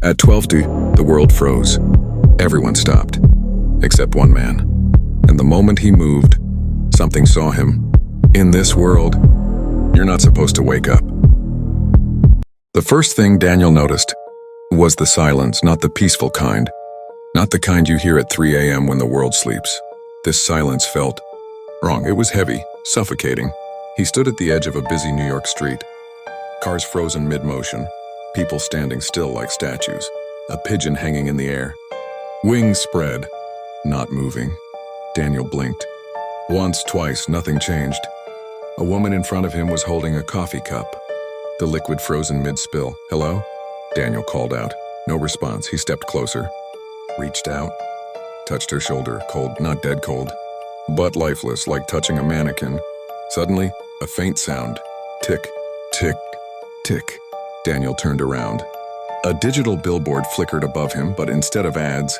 At 12:20, the world froze. Everyone stopped, except one man. And the moment he moved, something saw him. In this world, you're not supposed to wake up. The first thing Daniel noticed was the silence, not the peaceful kind. Not the kind you hear at 3 a.m. when the world sleeps. This silence felt wrong. It was heavy, suffocating. He stood at the edge of a busy New York street. Cars frozen mid-motion, people standing still like statues, a pigeon hanging in the air. Wings spread, not moving. Daniel blinked. Once, twice, nothing changed. A woman in front of him was holding a coffee cup, the liquid frozen mid-spill. "Hello?" Daniel called out. No response. He stepped closer, reached out, touched her shoulder, cold, not dead cold, but lifeless, like touching a mannequin. Suddenly, a faint sound. Tick, tick, tick. Daniel turned around. A digital billboard flickered above him, but instead of ads,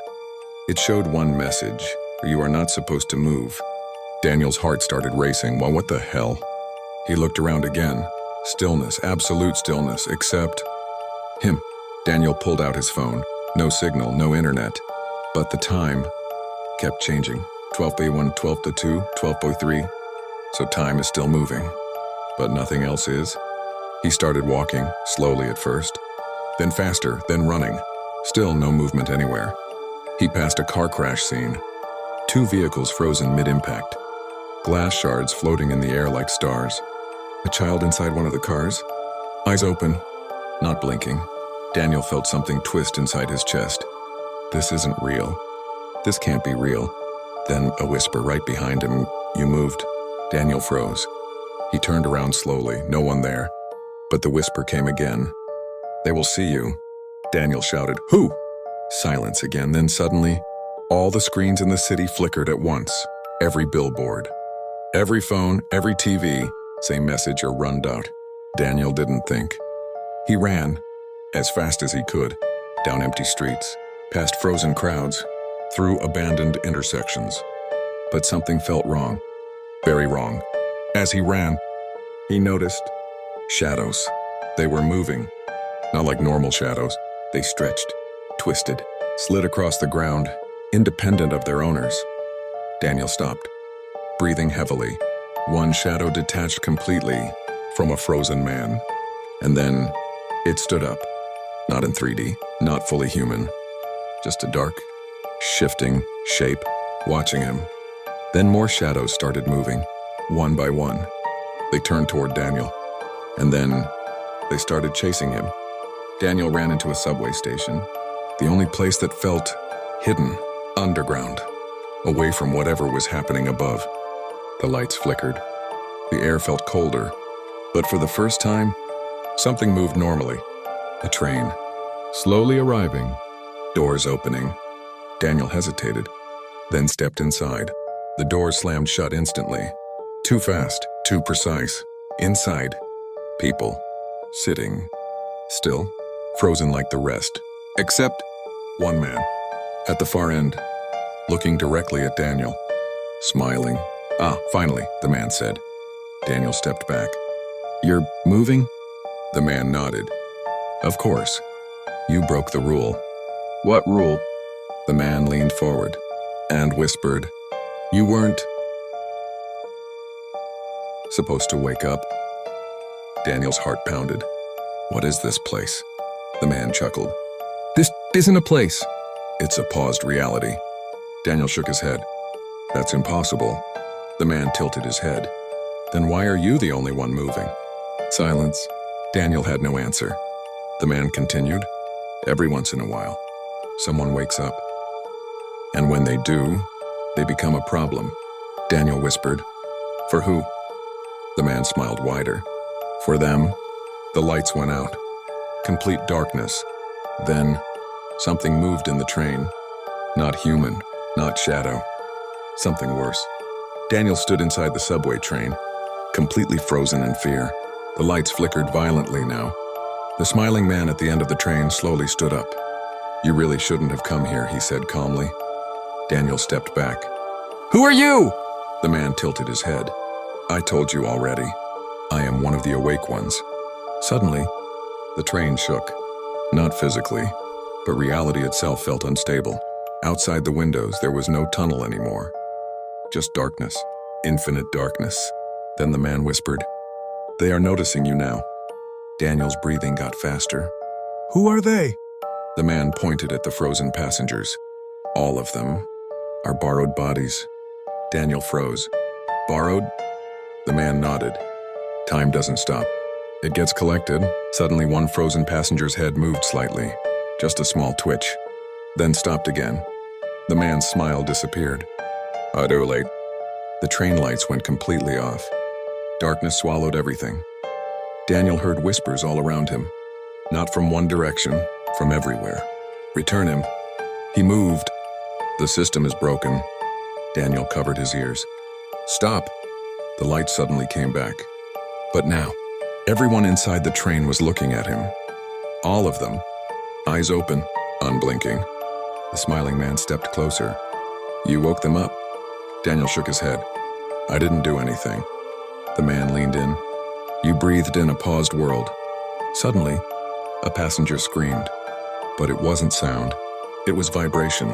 it showed one message: "You are not supposed to move." Daniel's heart started racing. Well, what the hell? He looked around again. Stillness, absolute stillness, except him. Daniel pulled out his phone. No signal, no internet. But the time kept changing. 12:01, 12:02, 12:03. So time is still moving. But nothing else is. He started walking, slowly at first, then faster, then running. Still no movement anywhere. He passed a car crash scene. 2 vehicles frozen mid-impact. Glass shards floating in the air like stars. A child inside one of the cars, eyes open, not blinking. Daniel felt something twist inside his chest. This isn't real. This can't be real. Then a whisper right behind him. "You moved." Daniel froze. He turned around slowly, no one there. But the whisper came again. "They will see you." Daniel shouted, "Who?" Silence again. Then suddenly, all the screens in the city flickered at once. Every billboard, every phone, every TV, same message or run out. Daniel didn't think. He ran, as fast as he could, down empty streets, past frozen crowds, through abandoned intersections. But something felt wrong, very wrong. As he ran, he noticed shadows. They were moving, not like normal shadows. They stretched, twisted, slid across the ground, independent of their owners. Daniel stopped, breathing heavily. One shadow detached completely from a frozen man. And then it stood up, not in 3D, not fully human, just a dark, shifting shape watching him. Then more shadows started moving, one by one. They turned toward Daniel, and then they started chasing him. Daniel ran into a subway station, the only place that felt hidden, underground, away from whatever was happening above. The lights flickered. The air felt colder, but for the first time, something moved normally. A train, slowly arriving, doors opening. Daniel hesitated, then stepped inside. The doors slammed shut instantly. Too fast, too precise. Inside, people, sitting, still, frozen like the rest, except one man, at the far end, looking directly at Daniel, smiling. "Ah, finally," the man said. Daniel stepped back. "You're moving?" The man nodded. "Of course. You broke the rule." "What rule?" The man leaned forward and whispered, "You weren't supposed to wake up." Daniel's heart pounded. "What is this place?" The man chuckled. "This isn't a place." "It's a paused reality." Daniel shook his head. "That's impossible." The man tilted his head. "Then why are you the only one moving?" Silence. Daniel had no answer. The man continued. "Every once in a while, someone wakes up. And when they do, they become a problem." Daniel whispered. "For who?" The man smiled wider. "For them." The lights went out. Complete darkness. Then, something moved in the train. Not human, not shadow. Something worse. Daniel stood inside the subway train, completely frozen in fear. The lights flickered violently now. The smiling man at the end of the train slowly stood up. "You really shouldn't have come here," he said calmly. Daniel stepped back. "Who are you?" The man tilted his head. "I told you already. I am one of the awake ones." Suddenly, the train shook. Not physically, but reality itself felt unstable. Outside the windows, there was no tunnel anymore. Just darkness, infinite darkness. Then the man whispered, "They are noticing you now." Daniel's breathing got faster. Who are they? The man pointed at the frozen passengers. All of them are borrowed bodies. Daniel froze. Borrowed? The man nodded. Time doesn't stop. It gets collected. Suddenly, one frozen passenger's head moved slightly. Just a small twitch. Then stopped again. The man's smile disappeared. Too late. The train lights went completely off. Darkness swallowed everything. Daniel heard whispers all around him. Not from one direction, from everywhere. Return him. He moved. The system is broken. Daniel covered his ears. Stop. The light suddenly came back. But now, everyone inside the train was looking at him. All of them. Eyes open, unblinking. The smiling man stepped closer. You woke them up? Daniel shook his head. I didn't do anything. The man leaned in. You breathed in a paused world. Suddenly, a passenger screamed. But it wasn't sound. It was vibration.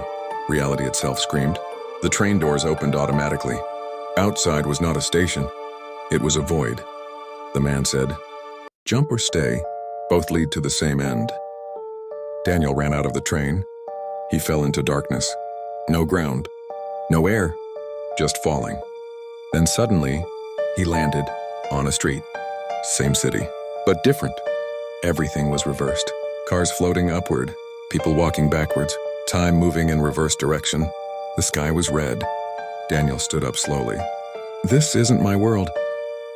Reality itself screamed. The train doors opened automatically. Outside was not a station. It was a void. The man said, "Jump or stay. Both lead to the same end." Daniel ran out of the train. He fell into darkness. No ground. No air. Just falling. Then suddenly, he landed on a street. Same city, but different. Everything was reversed. Cars floating upward, people walking backwards, time moving in reverse direction. The sky was red. Daniel stood up slowly. This isn't my world.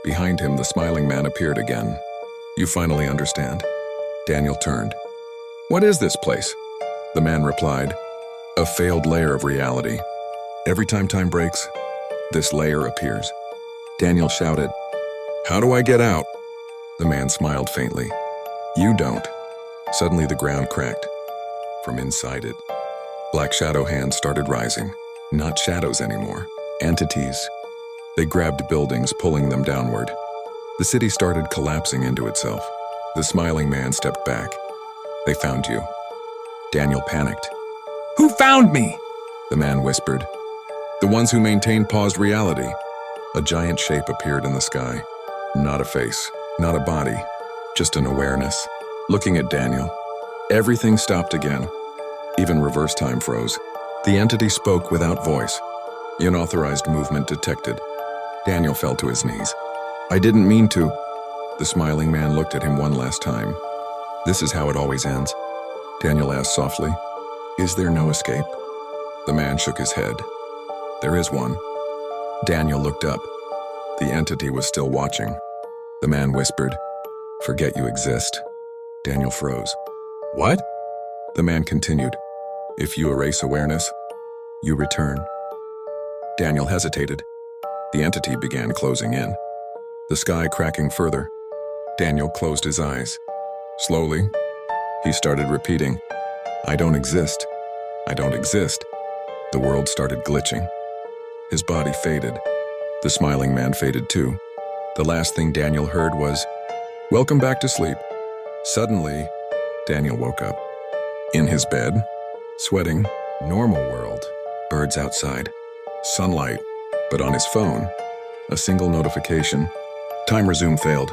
Behind him, the smiling man appeared again. You finally understand. Daniel turned. What is this place? The man replied, a failed layer of reality. Every time time breaks, this layer appears. Daniel shouted, How do I get out? The man smiled faintly. You don't. Suddenly the ground cracked. From inside it, black shadow hands started rising. Not shadows anymore, entities. They grabbed buildings, pulling them downward. The city started collapsing into itself. The smiling man stepped back. They found you. Daniel panicked. Who found me? The man whispered. The ones who maintained paused reality. A giant shape appeared in the sky. Not a face, not a body, just an awareness. Looking at Daniel, everything stopped again. Even reverse time froze. The entity spoke without voice. Unauthorized movement detected. Daniel fell to his knees. I didn't mean to. The smiling man looked at him one last time. This is how it always ends. Daniel asked softly, Is there no escape? The man shook his head. There is one. Daniel looked up. The entity was still watching. The man whispered, Forget you exist. Daniel froze. What? The man continued, If you erase awareness, you return. Daniel hesitated. The entity began closing in. The sky cracking further. Daniel closed his eyes. Slowly, he started repeating, I don't exist. I don't exist. The world started glitching. His body faded. The smiling man faded too. The last thing Daniel heard was, Welcome back to sleep. Suddenly, Daniel woke up. In his bed, sweating, normal world, birds outside, sunlight, but on his phone, a single notification. Time resume failed.